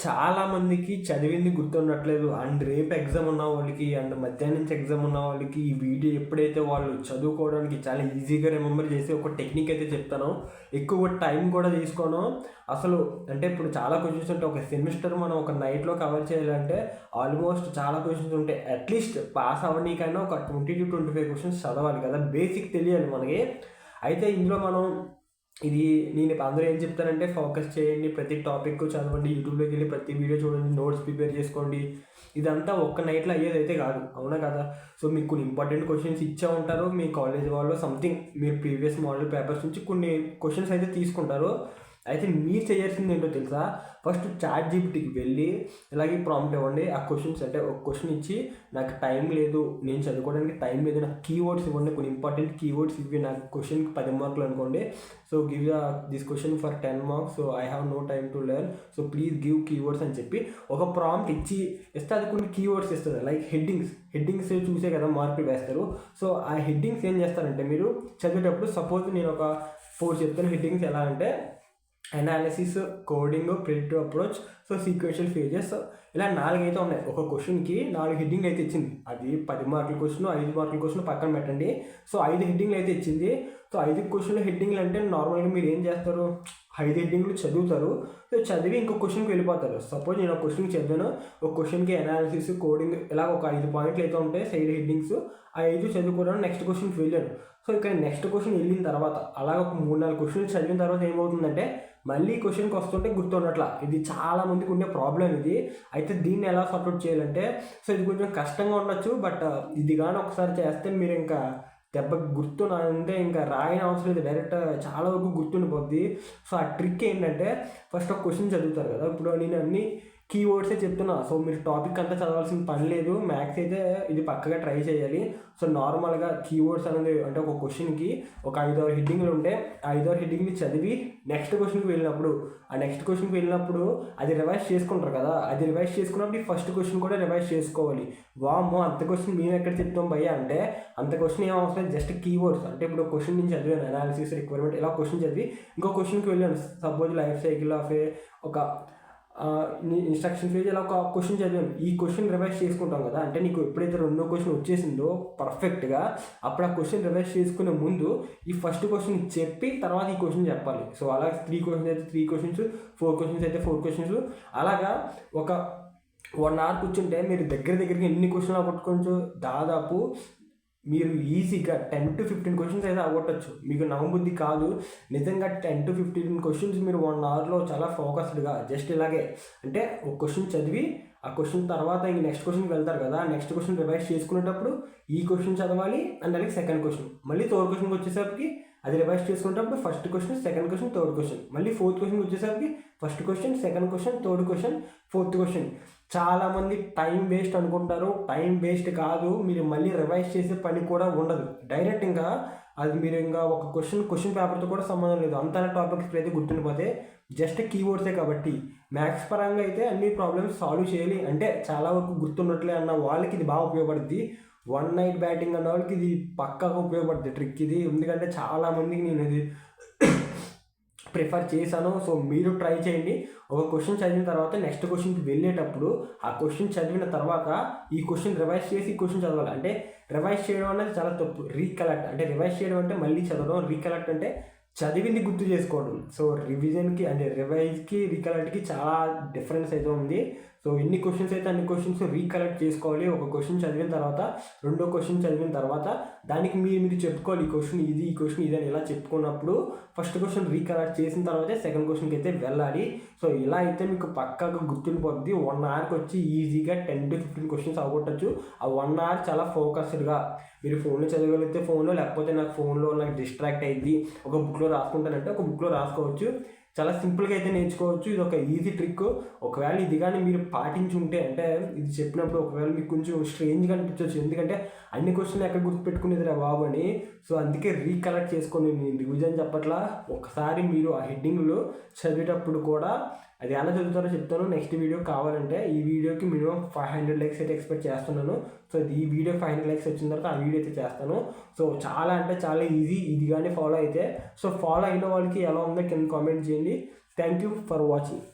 చాలామందికి చదివింది గుర్తుండట్లేదు. అండ్ రేపు ఎగ్జామ్ ఉన్న వాళ్ళకి అండ్ మధ్యాహ్నం నుంచి ఎగ్జామ్ ఉన్న వాళ్ళకి ఈ వీడియో ఎప్పుడైతే వాళ్ళు చదువుకోవడానికి చాలా ఈజీగా రిమెంబర్ చేసి ఒక టెక్నిక్ అయితే చెప్తానో, ఎక్కువ టైం కూడా తీసుకోను. అసలు అంటే ఇప్పుడు చాలా క్వశ్చన్స్ ఉంటాయి. ఒక సెమిస్టర్ మనం ఒక నైట్లో కవర్ చేయాలంటే ఆల్మోస్ట్ చాలా క్వశ్చన్స్ ఉంటాయి. అట్లీస్ట్ పాస్ అవ్వడానికైనా ఒక 20-25 క్వశ్చన్స్ చదవాలి కదా, బేసిక్ తెలియాలి మనకి. అయితే ఇందులో మనం నేను అందరూ ఏం చెప్తానంటే ఫోకస్ చేయండి, ప్రతి టాపిక్ చదవండి, యూట్యూబ్లోకి వెళ్ళి ప్రతి వీడియో చూడండి, నోట్స్ ప్రిపేర్ చేసుకోండి. ఇదంతా ఒక్క నైట్లో అయ్యేదైతే కాదు, అవునా కదా? సో మీకు కొన్ని ఇంపార్టెంట్ క్వశ్చన్స్ ఇచ్చే ఉంటారు మీ కాలేజ్ వాళ్ళు, సంథింగ్ మీరు ప్రీవియస్ మోడల్ పేపర్స్ నుంచి కొన్ని క్వశ్చన్స్ అయితే తీసుకుంటారు. అయితే మీరు చేయాల్సింది ఏంటో తెలుసా? ఫస్ట్ చాట్ జీపీటీకి వెళ్ళి ఇలాగే ప్రాంప్ట్ ఇవ్వండి. ఆ క్వశ్చన్స్ అంటే ఒక క్వశ్చన్ ఇచ్చి, నాకు టైం లేదు, నేను చదువుకోవడానికి టైం లేదు, నాకు కీవర్డ్స్ ఇవ్వండి, కొన్ని ఇంపార్టెంట్ కీవర్డ్స్ ఇవి, నాకు క్వశ్చన్కి 10 మార్కులు అనుకోండి. So give this question for 10 marks, so I have no time to learn, so please give keywords అని చెప్పి ఒక ప్రాంప్ట్ ఇస్తే అది కొన్ని కీవర్డ్స్ ఇస్తుంది. లైక్ హెడ్డింగ్స్ చూసే కదా మార్కులు వేస్తారు. సో ఆ హెడ్డింగ్స్ ఏం చేస్తారంటే మీరు చదివేటప్పుడు, సపోజ్ నేను ఒక 4 చెప్తాను హెడ్డింగ్స్. ఎలా అంటే analysis, coding, predictive approach, so sequential phases, ఇలా 4 అయితే ఉన్నాయి. ఒక క్వశ్చన్కి 4 హెడ్డింగ్ అయితే ఇచ్చింది. అది 10 మార్కుల క్వశ్చన్, 5 మార్కుల క్వశ్చన్ పక్కన పెట్టండి. సో 5 హెడ్డింగ్లు అయితే ఇచ్చింది. సో 5 క్వశ్చన్లు హెడ్డింగ్లు అంటే నార్మల్గా మీరు ఏం చేస్తారు, 5 హెడ్డింగ్లు చదువుతారు. సో చదివి ఇంకో క్వశ్చన్కి వెళ్ళిపోతారు. సపోజ్ నేను ఒక క్వశ్చన్కి చదివాను, ఒక క్వశ్చన్కి అనాలిసిస్, కోడింగ్, ఇలా ఒక 5 పాయింట్లు అయితే ఉంటాయి సైడ్ హెడ్డింగ్స్. ఆ 5 చదువుకోవడానికి నెక్స్ట్ క్వశ్చన్కి వెళ్ళాను. సో ఇక్కడ నెక్స్ట్ క్వశ్చన్ వెళ్ళిన తర్వాత అలాగ ఒక 3-4 క్వశ్చన్లు చదివిన తర్వాత ఏమవుతుందంటే మళ్ళీ క్వశ్చన్కి వస్తుంటే గుర్తుండట్లా. ఇది చాలా మందికి ఉండే ప్రాబ్లం ఇది. అయితే దీన్ని ఎలా సార్ట్అవుట్ చేయాలంటే, సో ఇది కొంచెం కష్టంగా ఉండొచ్చు, బట్ ఇది కానీ ఒకసారి చేస్తే మీరు ఇంకా దెబ్బకి గుర్తుంటే ఇంకా రాయని అవసరం లేదు, డైరెక్ట్ చాలా వరకు గుర్తుండిపోద్ది. సో ఆ ట్రిక్ ఏంటంటే, ఫస్ట్ ఒక క్వశ్చన్ చదువుతారు కదా, ఇప్పుడు నేను అన్ని కీవర్డ్సే చెప్తున్నా. సో మీరు టాపిక్ అంతా చదవాల్సిన పని లేదు. మ్యాథ్స్ అయితే ఇది పక్కగా ట్రై చేయాలి. సో నార్మల్గా కీవర్డ్స్ అనేది అంటే ఒక క్వశ్చన్కి ఒక 5-6 హెడ్డింగ్లు ఉంటే ఆ 5-6 హెడ్డింగ్ని చదివి నెక్స్ట్ క్వశ్చన్కి వెళ్ళినప్పుడు అది రివైజ్ చేసుకుంటారు కదా, అది రివైజ్ చేసుకున్నప్పుడు ఈ ఫస్ట్ క్వశ్చన్ కూడా రివైజ్ చేసుకోవాలి. వామ్మో అంత క్వశ్చన్ మేము ఎక్కడ చెప్తాం భయ్యా అంటే, అంత క్వశ్చన్ ఏం అవసరం, జస్ట్ కీవర్డ్స్. అంటే ఇప్పుడు క్వశ్చన్ నేను చదివాను, అనాలిసిస్, రిక్వైర్మెంట్, ఇలా క్వశ్చన్ చదివి ఇంకో క్వశ్చన్కి వెళ్ళాను. సపోజ్ లైఫ్ సైకిల్ ఆఫ్ ఒక ఇన్స్ట్రక్షన్ పేజ్, ఇలా ఒక క్వశ్చన్ చదివాను. ఈ క్వశ్చన్ రివైజ్ చేసుకుంటాం కదా, అంటే నీకు ఎప్పుడైతే రెండో క్వశ్చన్ వచ్చేసిందో పర్ఫెక్ట్గా, అప్పుడు ఆ క్వశ్చన్ రివైజ్ చేసుకునే ముందు ఈ ఫస్ట్ క్వశ్చన్ చెప్పి తర్వాత ఈ క్వశ్చన్ చెప్పాలి. సో అలా 3 క్వశ్చన్స్ అయితే 3 క్వశ్చన్స్, 4 క్వశ్చన్స్ అయితే 4 క్వశ్చన్స్, అలాగా ఒక 1 అవర్ కూర్చుంటే మీరు దగ్గరికి ఎన్ని క్వశ్చన్లు అవ్వకొట్టుకోవచ్చు, దాదాపు మీరు ఈజీగా 10-15 క్వశ్చన్స్ అయితే అవ్వట్టచ్చు. మీకు నమ్మబుద్ధి కాదు, నిజంగా 10-15 క్వశ్చన్స్ మీరు 1 అవర్లో చాలా ఫోకస్డ్గా జస్ట్ ఇలాగే, అంటే ఒక క్వశ్చన్ చదివి ఆ క్వశ్చన్ తర్వాత ఇంక నెక్స్ట్ క్వశ్చన్కి వెళ్తారు కదా, నెక్స్ట్ క్వశ్చన్ రివైజ్ చేసుకునేటప్పుడు ఈ క్వశ్చన్ చదవాలి, అండ్ అలాగే సెకండ్ క్వశ్చన్, మళ్ళీ థర్డ్ క్వశ్చన్కి వచ్చేసరికి అది రివైజ్ చేసుకునేటప్పుడు first question, second question, third question, మళ్ళీ ఫోర్త్ క్వశ్చన్కి వచ్చేసరికి first question, second question, third question, fourth question. చాలామంది టైం వేస్ట్ అనుకుంటారు, టైం వేస్ట్ కాదు, మీరు మళ్ళీ రివైజ్ చేసే పని కూడా ఉండదు. డైరెక్ట్ ఇంకా అది మీరు ఇంకా ఒక క్వశ్చన్ పేపర్తో కూడా సంబంధం లేదు, అంత టాపిక్స్ అయితే గుర్తుండిపోతే జస్ట్ కీవర్డ్సే. కాబట్టి మ్యాథ్స్ పరంగా అయితే అన్ని ప్రాబ్లమ్స్ సాల్వ్ చేయాలి అంటే చాలా వరకు గుర్తుండట్లే అన్న వాళ్ళకి ఇది బాగా ఉపయోగపడుద్ది. 1 నైట్ బ్యాటింగ్ అన్న వాళ్ళకి ఇది పక్కాగా ఉపయోగపడుతుంది ట్రిక్ ఇది. ఎందుకంటే చాలామందికి నేను ఇది ప్రిఫర్ చేశాను. సో మీరు ట్రై చేయండి. ఒక క్వశ్చన్ చదివిన తర్వాత నెక్స్ట్ క్వశ్చన్కి వెళ్ళేటప్పుడు ఆ క్వశ్చన్ చదివిన తర్వాత ఈ క్వశ్చన్ రివైజ్ చేసి ఈ క్వశ్చన్ చదవాలి. అంటే రివైజ్ చేయడం అనేది చాలా తప్పు. రీకలెక్ట్ అంటే రివైజ్ చేయడం అంటే మళ్ళీ చదవడం, రీకలెక్ట్ అంటే చదివింది గుర్తు చేసుకోవడం. సో రివిజన్కి అంటే రివైజ్కి రీకలెక్ట్కి చాలా డిఫరెన్స్ అయితే ఉంది. సో ఎన్ని క్వశ్చన్స్ అయితే అన్ని క్వశ్చన్స్ రీకలెక్ట్ చేసుకోవాలి. ఒక క్వశ్చన్ చదివిన తర్వాత రెండో క్వశ్చన్ చదివిన తర్వాత దానికి మీరు చెప్పుకోవాలి, ఈ క్వశ్చన్ ఇది అని ఇలా చెప్పుకున్నప్పుడు ఫస్ట్ క్వశ్చన్ రీకలెక్ట్ చేసిన తర్వాతే సెకండ్ క్వశ్చన్కి అయితే వెళ్ళాలి. సో ఇలా అయితే మీకు పక్కాగా గుర్తుండిపోద్ది. 1 అవర్కి వచ్చి ఈజీగా 10-15 క్వశ్చన్స్ అవ్వకొట్టచ్చు. ఆ 1 అవర్ చాలా ఫోకస్డ్గా మీరు ఫోన్లో చదవగలిగితే ఫోన్లో, లేకపోతే నాకు డిస్ట్రాక్ట్ అయ్యింది, ఒక బుక్లో రాసుకుంటానంటే ఒక బుక్లో రాసుకోవచ్చు. చాలా సింపుల్గా అయితే నేర్చుకోవచ్చు. ఇది ఒక ఈజీ ట్రిక్. ఒకవేళ ఇది కానీ మీరు పాటించుంటే, అంటే ఇది చెప్పినప్పుడు ఒకవేళ మీకు కొంచెం స్ట్రేంజ్గా అనిపించవచ్చు, ఎందుకంటే అన్ని క్వశ్చన్లు ఎక్కడ గుర్తుపెట్టుకునేదిరా బాబు అని. సో అందుకే రీకలెక్ట్ చేసుకొని, నేను రివిజన్ చెప్పట్లా, ఒకసారి మీరు ఆ హెడ్డింగ్లో చదివేటప్పుడు కూడా అది ఎలా చదువుతారో చెప్తాను నెక్స్ట్ వీడియో. కావాలంటే ఈ వీడియోకి మినిమం 500 లైక్స్ అయితే ఎక్స్పెక్ట్ చేస్తున్నాను. సో ఈ వీడియో 500 లైక్స్ వచ్చిన తర్వాత ఆ వీడియో అయితే చేస్తాను. సో చాలా అంటే చాలా ఈజీ. ఇది కానీ ఫాలో అయితే, సో ఫాలో అయిన వాళ్ళకి ఎలా ఉందో కింద కామెంట్ చేయండి. Thank you for watching.